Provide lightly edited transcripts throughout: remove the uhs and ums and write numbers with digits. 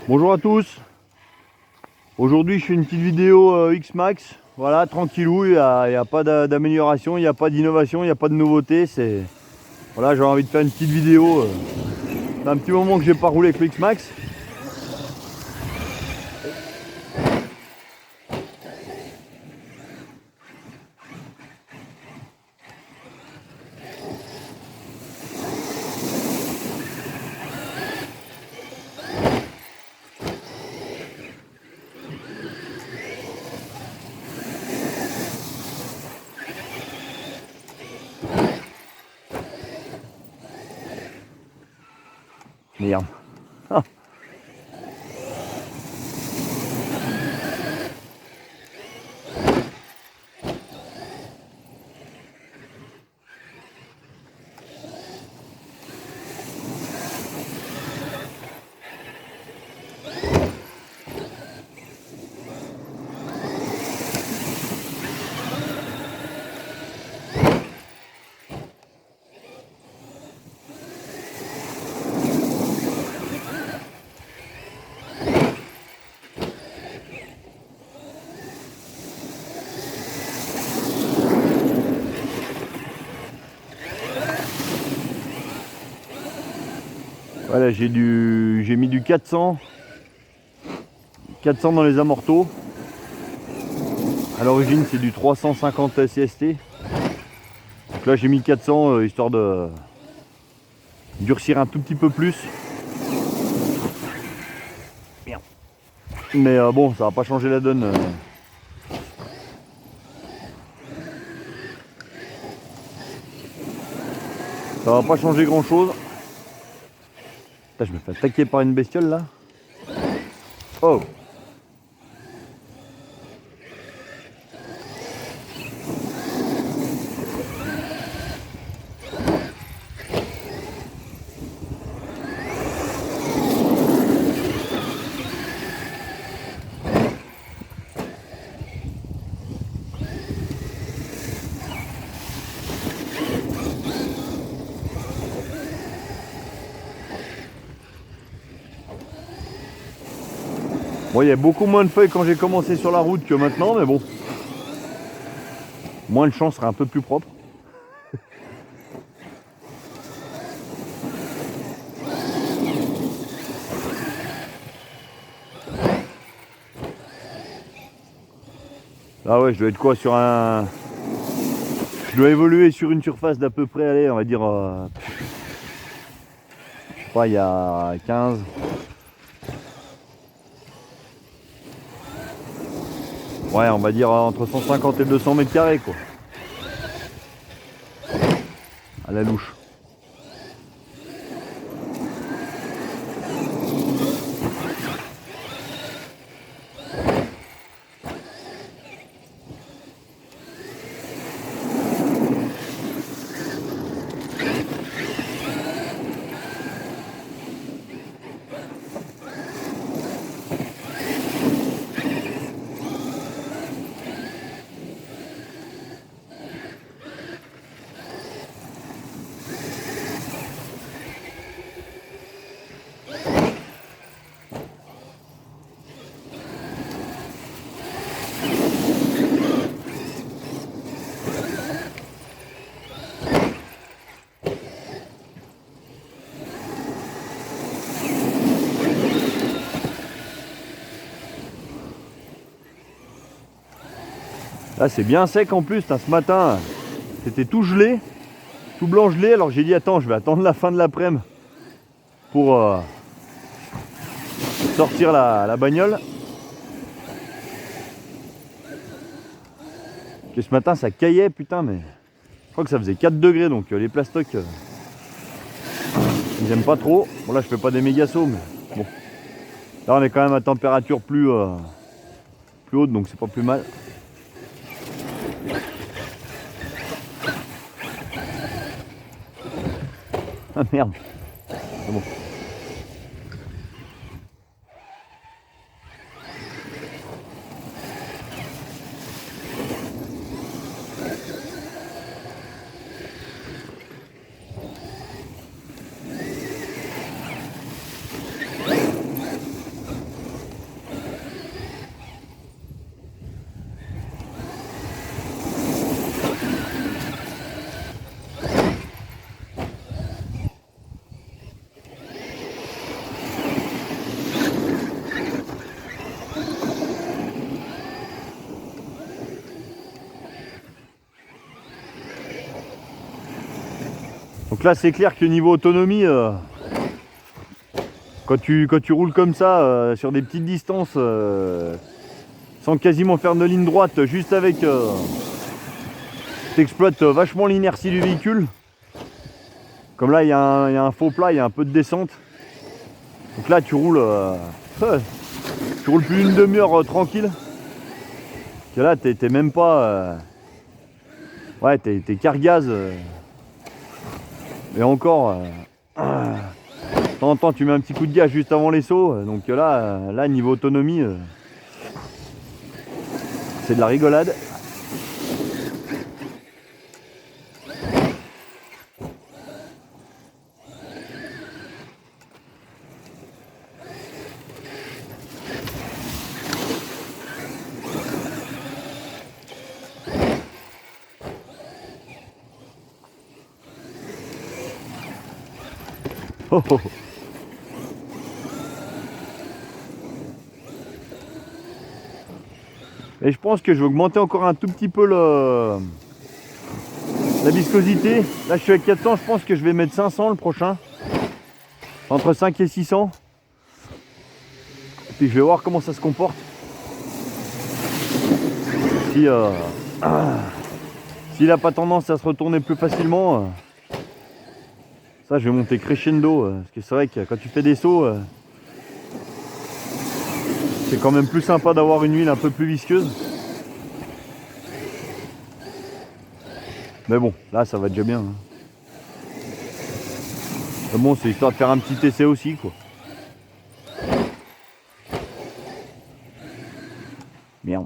Bonjour à tous. Aujourd'hui je fais une petite vidéo X-Max. Voilà, tranquillou, il n'y a pas d'amélioration, il n'y a pas d'innovation, il n'y a pas de nouveauté. Voilà, j'ai envie de faire une petite vidéo. C'est un petit moment que j'ai pas roulé avec le X-Max. Merde. Ah. Voilà, j'ai mis du 400 dans les amortos. À l'origine c'est du 350 CST. Donc là j'ai mis 400 histoire de durcir un tout petit peu plus. Merde. Mais bon, ça va pas changer la donne. Ça va pas changer grand chose. Putain, je me fais attaquer par une bestiole là. Oh. Bon, il y a beaucoup moins de feuilles quand j'ai commencé sur la route que maintenant, mais bon. Moins le champ sera un peu plus propre. Ah ouais, je dois être quoi sur un... Je dois évoluer sur une surface d'à peu près, allez, on va dire... je sais pas, il y a 15... Ouais, on va dire entre 150 et 200 mètres carrés, quoi. À la louche. Là c'est bien sec en plus, ce matin c'était tout gelé, tout blanc gelé, alors j'ai dit attends, je vais attendre la fin de l'après-midi pour sortir la bagnole. Que ce matin ça caillait putain, mais je crois que ça faisait 4 degrés, donc les plastocs ils aiment pas trop. Bon là je fais pas des méga sauts, mais bon. Là on est quand même à température plus haute, donc c'est pas plus mal. Ah merde. C'est bon. Donc là c'est clair que niveau autonomie, quand tu roules comme ça sur des petites distances, sans quasiment faire de ligne droite, juste avec t'exploites vachement l'inertie du véhicule. Comme là il y a un faux plat, il y a un peu de descente. Donc là tu roules plus d'une demi-heure tranquille. Que là t'es même pas ouais, t'es cargaz. Et encore de temps en temps tu mets un petit coup de gaz juste avant les sauts. Donc là niveau autonomie, c'est de la rigolade. Oh, oh. Et je pense que je vais augmenter encore un tout petit peu la viscosité. Là je suis à 400, je pense que je vais mettre 500 le prochain. Entre 5 et 600. Et puis je vais voir comment ça se comporte. Si s'il n'a pas tendance à se retourner plus facilement, ça je vais monter crescendo. Parce que c'est vrai que quand tu fais des sauts, c'est quand même plus sympa d'avoir une huile un peu plus visqueuse. Mais bon, là ça va déjà bien. Mais bon, c'est histoire de faire un petit essai aussi, quoi. Merde.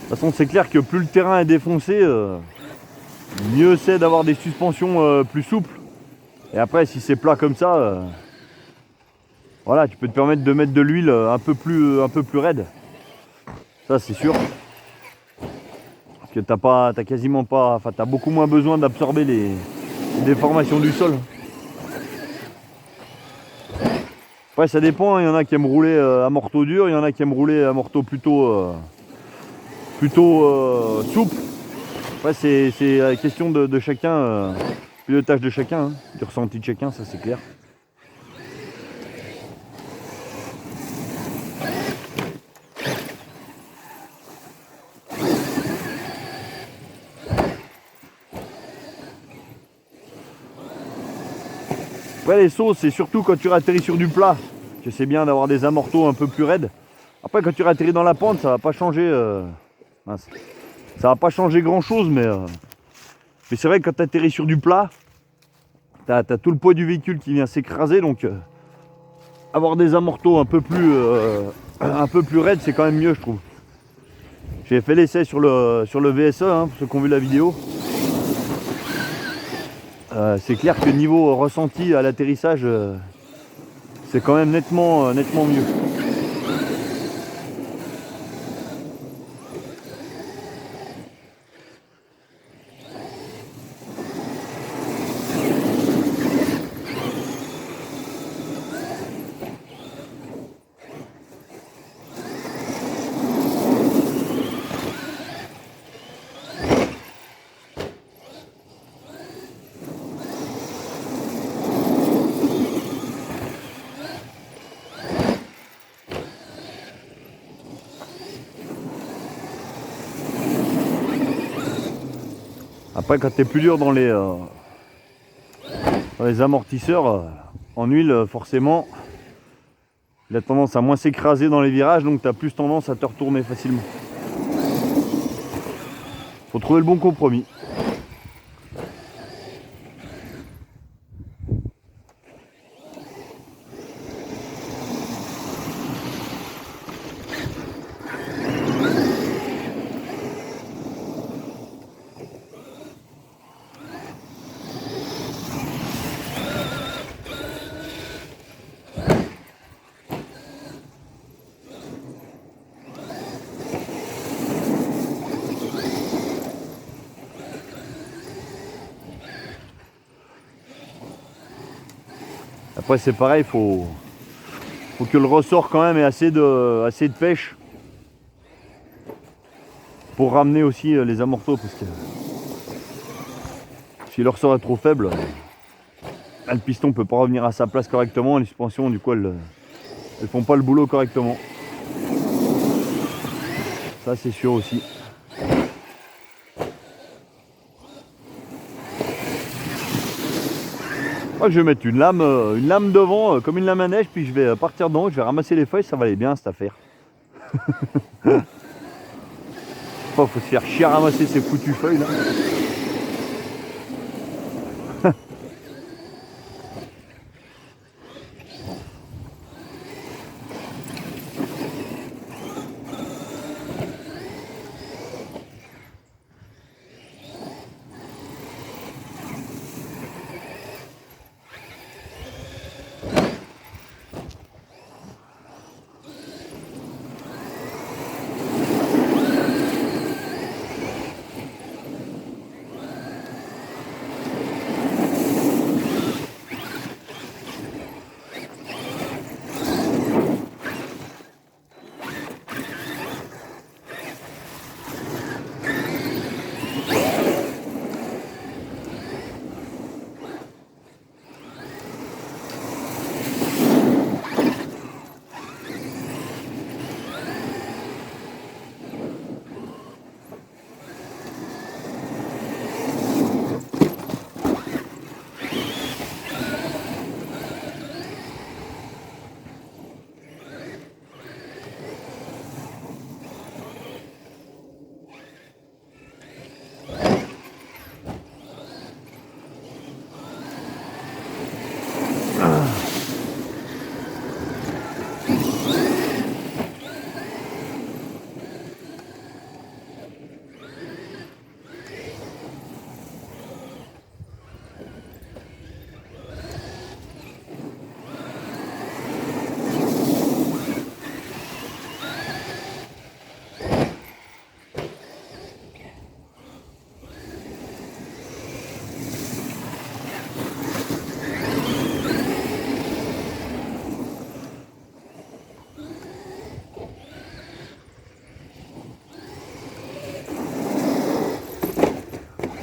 De toute façon, c'est clair que plus le terrain est défoncé, mieux c'est d'avoir des suspensions plus souples. Et après, si c'est plat comme ça, voilà, tu peux te permettre de mettre de l'huile un peu plus raide. Ça, c'est sûr. Parce que t'as quasiment pas, enfin, t'as beaucoup moins besoin d'absorber les déformations du sol. Après, ça dépend. Il y en a qui aiment rouler à morteau dur, il y en a qui aiment rouler à morteau plutôt souple. Après, c'est la question de chacun, pilotage de chacun, hein, du ressenti de chacun, ça c'est clair. Après, les sauts, c'est surtout quand tu atterris sur du plat que c'est bien d'avoir des amortos un peu plus raides. Après, quand tu atterris dans la pente, ça va pas changer. Ça va pas changer grand chose, mais c'est vrai que quand tu atterris sur du plat, tu as tout le poids du véhicule qui vient s'écraser, donc avoir des amortos un peu plus raides, c'est quand même mieux, je trouve. J'ai fait l'essai sur le VSE, hein, pour ceux qui ont vu la vidéo. C'est clair que niveau ressenti à l'atterrissage, c'est quand même nettement mieux. Après, quand tu es plus dur dans les amortisseurs, en huile, forcément, il a tendance à moins s'écraser dans les virages, donc tu as plus tendance à te retourner facilement. Faut trouver le bon compromis. Après c'est pareil, faut que le ressort quand même ait assez de pêche pour ramener aussi les amortos, parce que si le ressort est trop faible, le piston ne peut pas revenir à sa place correctement, les suspensions du coup elles font pas le boulot correctement. Ça c'est sûr aussi. Moi, je vais mettre une lame devant, comme une lame à neige, puis je vais partir dedans, je vais ramasser les feuilles, ça va aller bien cette affaire. Faut se faire chier à ramasser ces foutues feuilles là.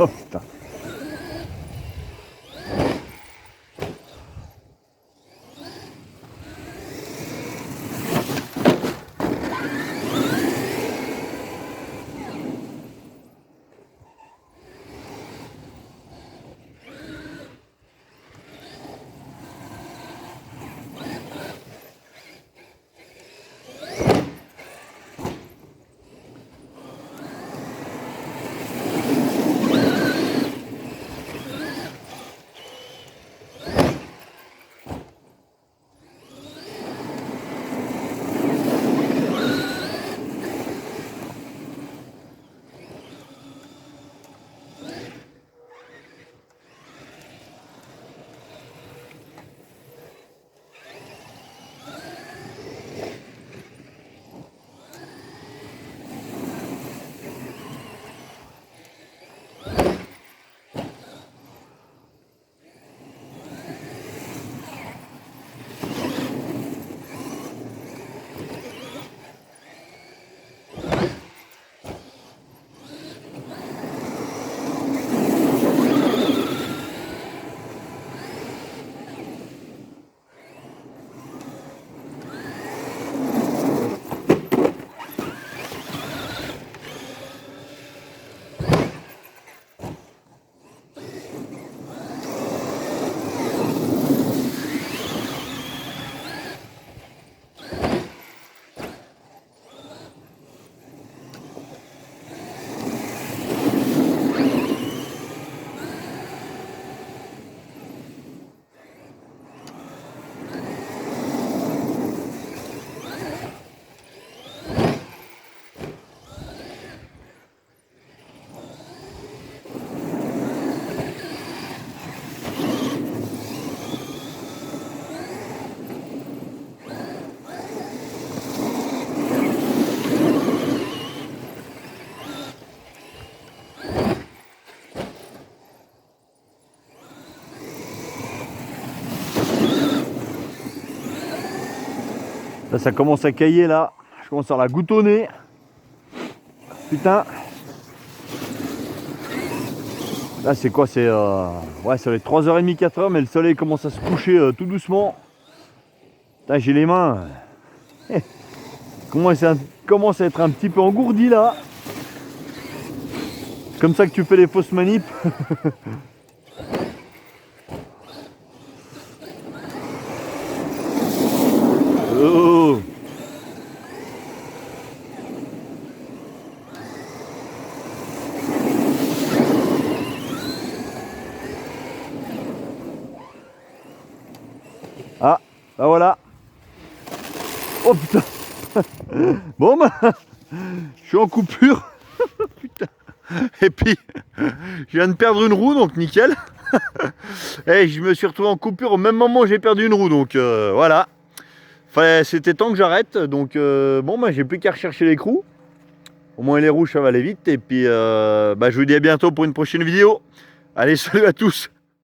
Oh putain. Là, ça commence à cailler là. Je commence à la goutonner. Putain. Là, c'est quoi? C'est ouais, ça va être 3h30, 4h, mais le soleil commence à se coucher tout doucement. Putain, j'ai les mains. Commence à être un petit peu engourdi là. Comme ça que tu fais les fausses manips. Oh. Ah, bah voilà. Oh putain. Bon bah, je suis en coupure. Putain. Et puis, je viens de perdre une roue, donc nickel. Et je me suis retrouvé en coupure au même moment où j'ai perdu une roue, donc voilà. Enfin, c'était temps que j'arrête, donc bon bah j'ai plus qu'à rechercher l'écrou. Au moins les rouges ça va aller vite, et puis bah, je vous dis à bientôt pour une prochaine vidéo. Allez, salut à tous.